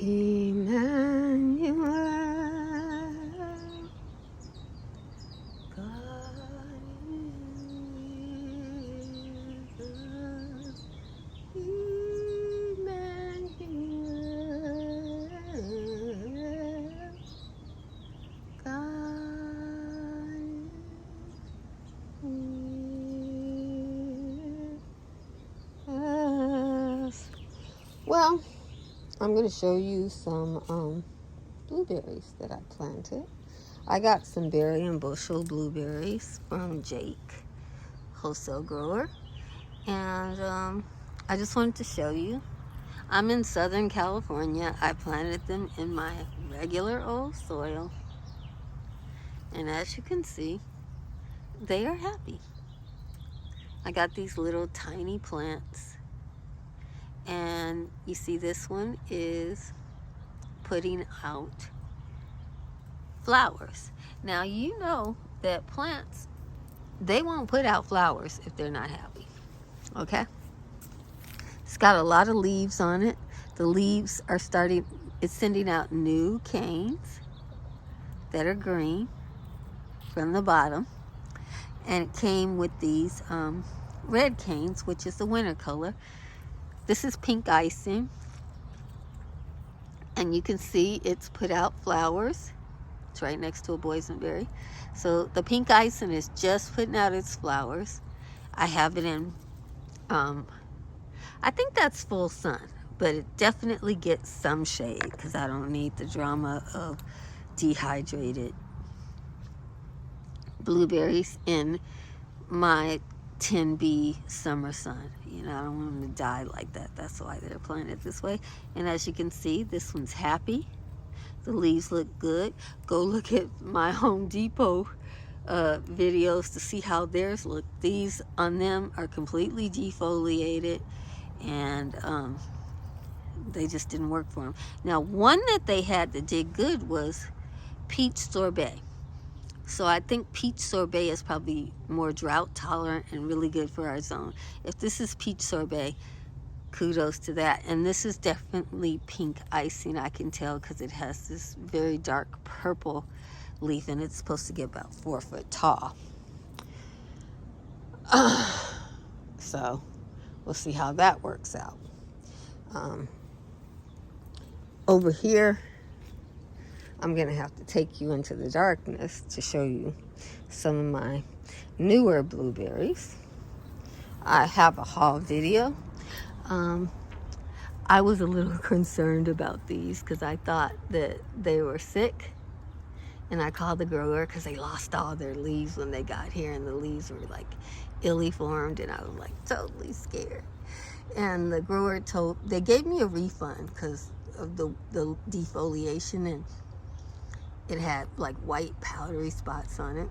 Emmanuel, God is with us. Emmanuel, God is with us. Well, I'm going to show you some blueberries that I planted. I got some berry and bushel blueberries from Jake, wholesale grower, and I just wanted to show you. I'm in Southern California. I planted them in my regular old soil, and as you can see, they are happy. I got these little tiny plants, and you see this one is putting out flowers. Now you know that plants, they won't put out flowers if they're not happy, okay? It's got a lot of leaves on it. The leaves are it's sending out new canes that are green from the bottom. And it came with these red canes, which is the winter color. This is pink icing. And you can see it's put out flowers. It's right next to a boysenberry. So the pink icing is just putting out its flowers. I have it in, I think that's full sun, but it definitely gets some shade because I don't need the drama of dehydrated blueberries in my 10B summer sun. You know, I don't want them to die like that. That's why they're planted this way. And as you can see, this one's happy. The leaves look good. Go look at my Home Depot videos to see how theirs look. These on them are completely defoliated, and they just didn't work for them. Now, one that they had that did good was peach sorbet. So I think peach sorbet is probably more drought tolerant and really good for our zone. If this is peach sorbet, kudos to that. And this is definitely pink icing, I can tell, because it has this very dark purple leaf, and it's supposed to get about 4 foot tall. So we'll see how that works out. Over here, I'm going to have to take you into the darkness to show you some of my newer blueberries. I have a haul video. I was a little concerned about these because I thought that they were sick. And I called the grower because they lost all their leaves when they got here, and the leaves were like illy formed, and I was like totally scared. And the grower they gave me a refund because of the defoliation, and it had like white powdery spots on it.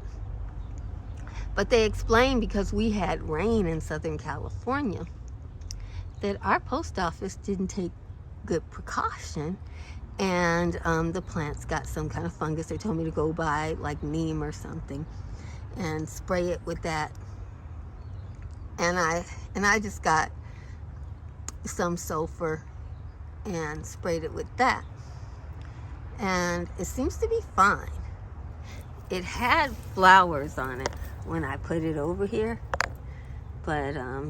But they explained because we had rain in Southern California that our post office didn't take good precaution, and the plants got some kind of fungus. They told me to go buy like neem or something and spray it with that. And I just got some sulfur and sprayed it with that. And it seems to be fine. It had flowers on it when I put it over here, but I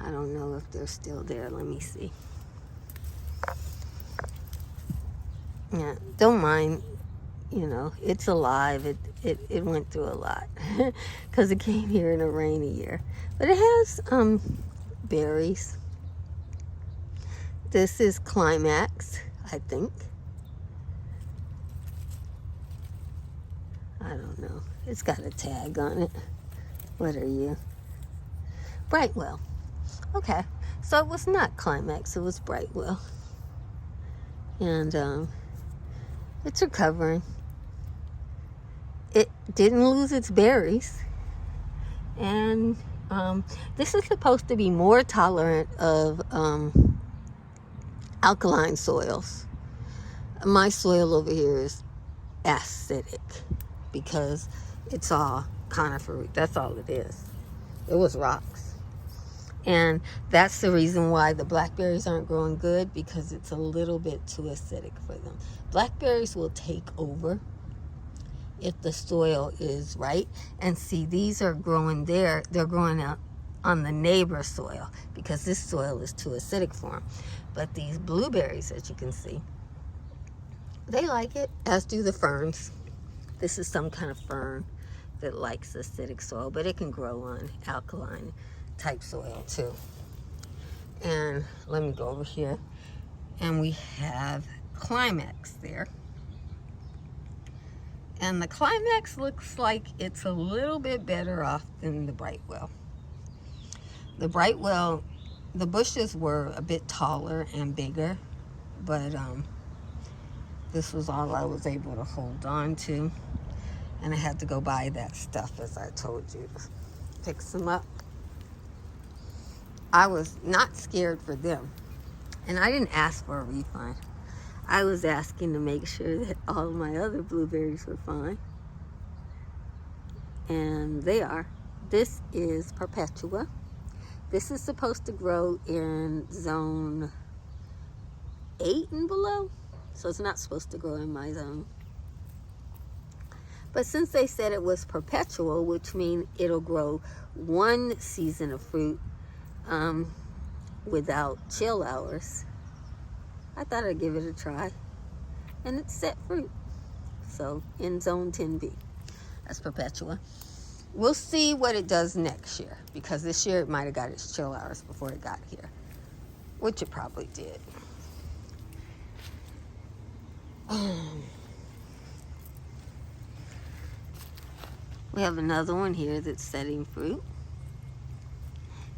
don't know if they're still there. Let me see. Yeah, don't mind, you know, it's alive. It went through a lot because it came here in a rainy year. But it has berries. This is Climax, I think. I don't know. It's got a tag on it. What are you? Brightwell. Okay, so it was not Climax, it was Brightwell. And it's recovering. It didn't lose its berries. And this is supposed to be more tolerant of alkaline soils. My soil over here is acidic because it's all coniferous. That's all it is. It was rocks. And that's the reason why the blackberries aren't growing good, because it's a little bit too acidic for them. Blackberries will take over if the soil is right. And see, these are growing there. They're growing out on the neighbor soil because this soil is too acidic for them. But these blueberries, as you can see, they like it, as do the ferns. This is some kind of fern that likes acidic soil, but it can grow on alkaline type soil too. And let me go over here. And we have Climax there. And the Climax looks like it's a little bit better off than the Brightwell. The Brightwell, the bushes were a bit taller and bigger, but this was all I was able to hold on to. And I had to go buy that stuff, as I told you, to fix them up. I was not scared for them. And I didn't ask for a refund. I was asking to make sure that all of my other blueberries were fine. And they are. This is Perpetua. This is supposed to grow in zone 8 and below. So it's not supposed to grow in my zone. But since they said it was perpetual, which means it'll grow one season of fruit without chill hours, I thought I'd give it a try. And it's set fruit. So in zone 10B, that's Perpetua. We'll see what it does next year, because this year it might have got its chill hours before it got here, which it probably did. We have another one here that's setting fruit.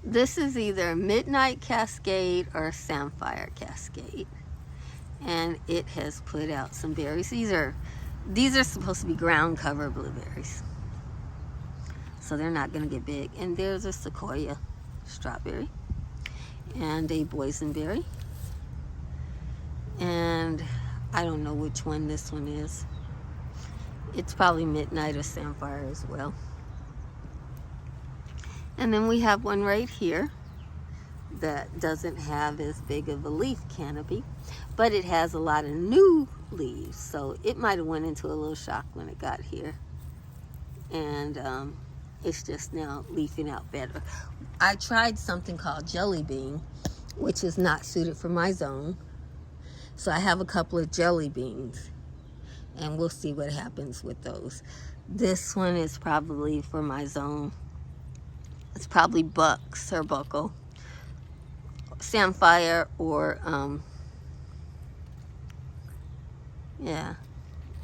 This is either Midnight Cascade or Samphire Cascade. And it has put out some berries. These are supposed to be ground cover blueberries. So they're not going to get big. And there's a Sequoia strawberry and a boysenberry. And I don't know which one this one is. It's probably Midnight or Samphire as well. And then we have one right here that doesn't have as big of a leaf canopy, but it has a lot of new leaves. So it might have went into a little shock when it got here. And it's just now leafing out better. I tried something called Jelly Bean, which is not suited for my zone. So I have a couple of jelly beans, and we'll see what happens with those. This one is probably for my zone. It's probably Bucks or Buckle, Samphire, or yeah,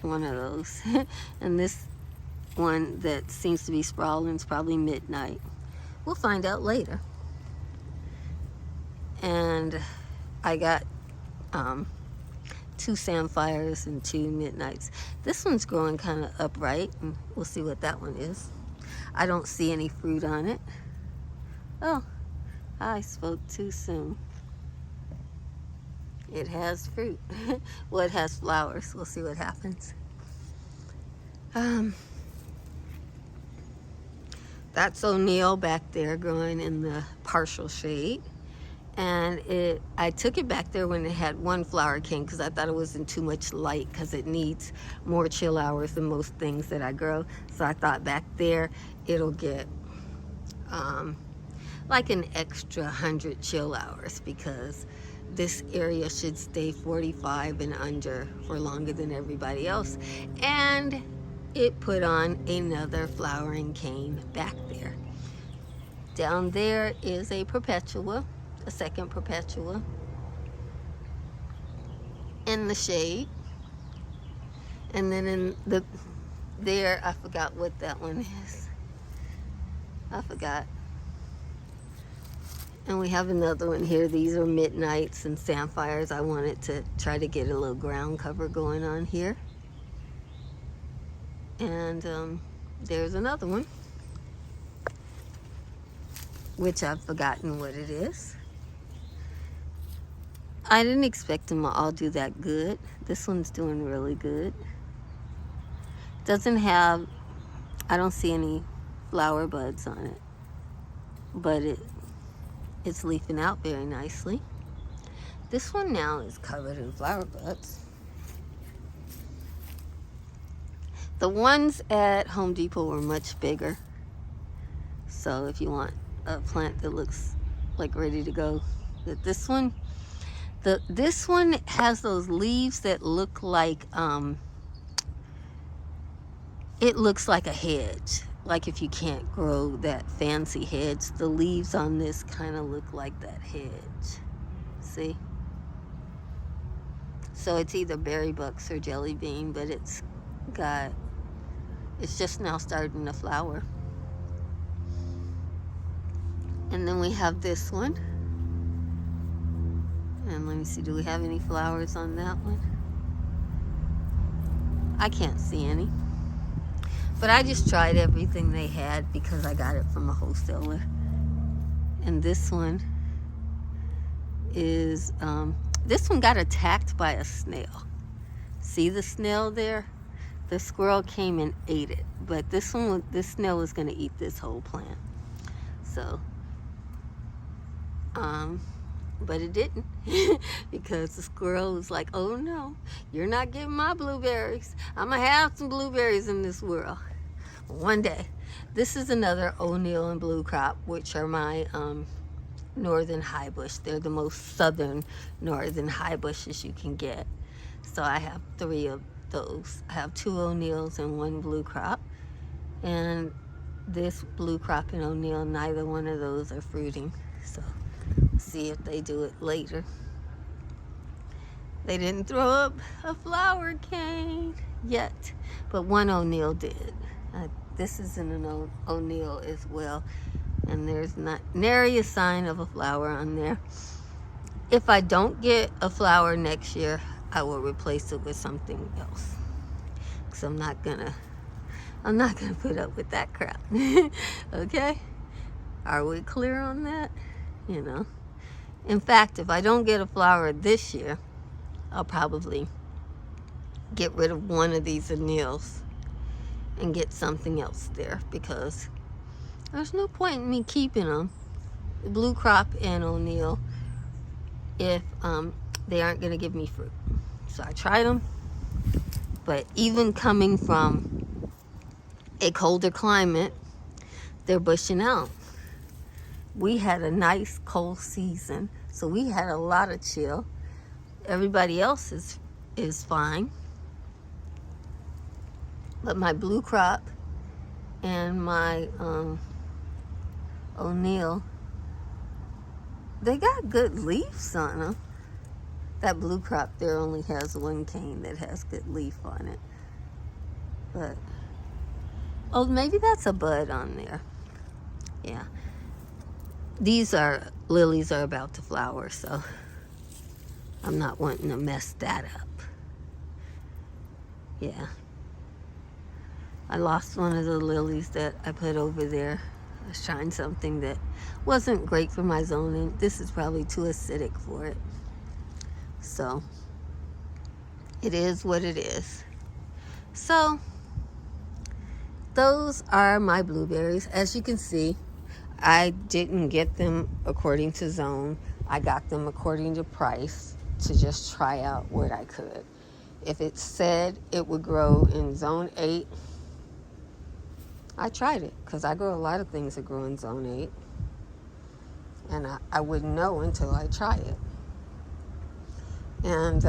one of those. And this one that seems to be sprawling is probably Midnight. We'll find out later. And I got 2 Samphires and 2 Midnights. This one's growing kind of upright, and we'll see what that one is. I don't see any fruit on it. Oh, I spoke too soon. It has fruit. Well, it has flowers. We'll see what happens. That's O'Neill back there growing in the partial shade. And I took it back there when it had one flower king, because I thought it was in too much light, because it needs more chill hours than most things that I grow. So I thought back there it'll get like an extra 100 chill hours, because this area should stay 45 and under for longer than everybody else. And it put on another flowering cane back there. Down there is a Perpetua, a second Perpetua in the shade. And then in there, I forgot what that one is. I forgot. And we have another one here. These are Midnights and Samphires. I wanted to try to get a little ground cover going on here. And there's another one, which I've forgotten what it is. I didn't expect them to all do that good. This one's doing really good. Doesn't have, I don't see any flower buds on it, but it It's leafing out very nicely. This one now is covered in flower buds. The ones at Home Depot were much bigger. So if you want a plant that looks like ready to go, this one has those leaves that look like it looks like a hedge. Like if you can't grow that fancy hedge, the leaves on this kind of look like that hedge. See? So it's either berry bucks or jelly bean, but it's just now starting to flower. And then we have this one. And let me see, do we have any flowers on that one? I can't see any. But I just tried everything they had because I got it from a wholesaler. And this one is, this one got attacked by a snail. See the snail there? The squirrel came and ate it. But this snail was going to eat this whole plant. So, but it didn't. Because the squirrel was like, oh no, you're not getting my blueberries. I'm going to have some blueberries in this world. One day. This is another O'Neill and Blue Crop, which are my northern high bush. They're the most southern northern high bushes you can get. So I have 3 of those. I have 2 O'Neills and 1 Blue Crop. And this Blue Crop and O'Neill, neither one of those are fruiting. So see if they do it later. They didn't throw up a flower cane yet, but 1 O'Neill did. This is an O'Neill as well, and there's not nary a sign of a flower on there. If I don't get a flower next year, I will replace it with something else. Because I'm not gonna put up with that crap. Okay? Are we clear on that? You know. In fact, if I don't get a flower this year, I'll probably get rid of one of these O'Neills and get something else there, because there's no point in me keeping them, Blue Crop and O'Neill, if they aren't going to give me fruit. So I tried them, but even coming from a colder climate, they're bushing out. We had a nice cold season, so we had a lot of chill. Everybody else is fine. But my Blue Crop and my O'Neill, they got good leaves on them. That Blue Crop there only has 1 cane that has good leaf on it. But, oh, maybe that's a bud on there. Yeah. These lilies are about to flower, so I'm not wanting to mess that up. Yeah. I lost one of the lilies that I put over there. I was trying something that wasn't great for my zoning. This is probably too acidic for it. So, it is what it is. So, those are my blueberries. As you can see, I didn't get them according to zone. I got them according to price to just try out what I could. If it said it would grow in zone 8, I tried it, because I grow a lot of things that grow in zone 8. And I wouldn't know until I try it. And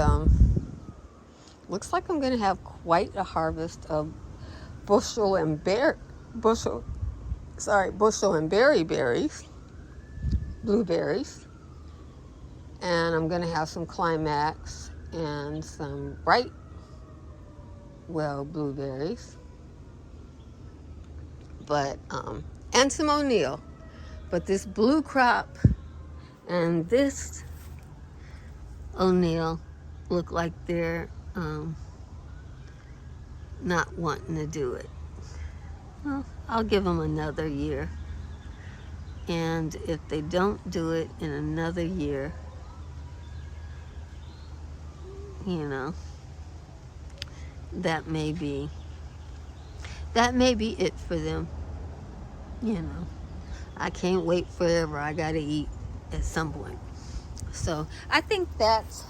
looks like I'm going to have quite a harvest of bushel and berry berries, blueberries. And I'm going to have some Climax and some Brightwell blueberries. But, and some O'Neill. But this Blue Crop and this O'Neill look like they're not wanting to do it. Well, I'll give them another year. And if they don't do it in another year, you know, that may be it for them. You know, I can't wait forever. I gotta eat. at some point. So I think that's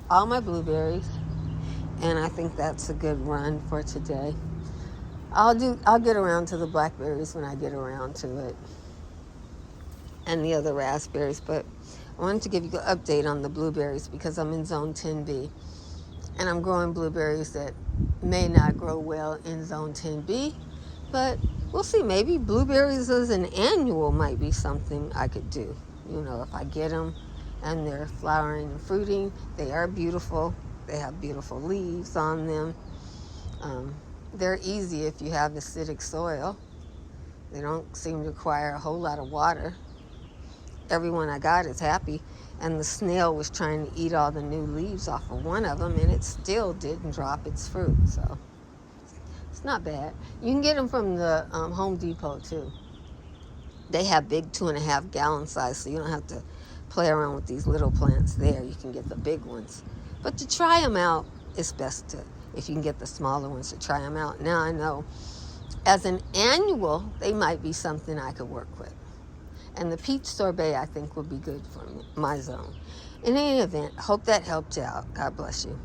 all my blueberries, and I think that's a good run for today. I'll get around to the blackberries when I get around to it, and the other raspberries, but I wanted to give you an update on the blueberries because I'm in zone 10B, and I'm growing blueberries that may not grow well in zone 10B, but we'll see. Maybe blueberries as an annual might be something I could do. If I get them and they're flowering and fruiting, they are beautiful. They have beautiful leaves on them. They're easy if you have acidic soil. They don't seem to require a whole lot of water. Everyone I got is happy, and the snail was trying to eat all the new leaves off of one of them, and it still didn't drop its fruit. So it's not bad. You can get them from the Home Depot too. They have big 2.5 gallon size, so you don't have to play around with these little plants there. You can get the big ones. But to try them out, it's best to, if you can get the smaller ones, to try them out. Now I know as an annual, they might be something I could work with. And the peach sorbet, I think, would be good for my zone. In any event, hope that helped you out. God bless you.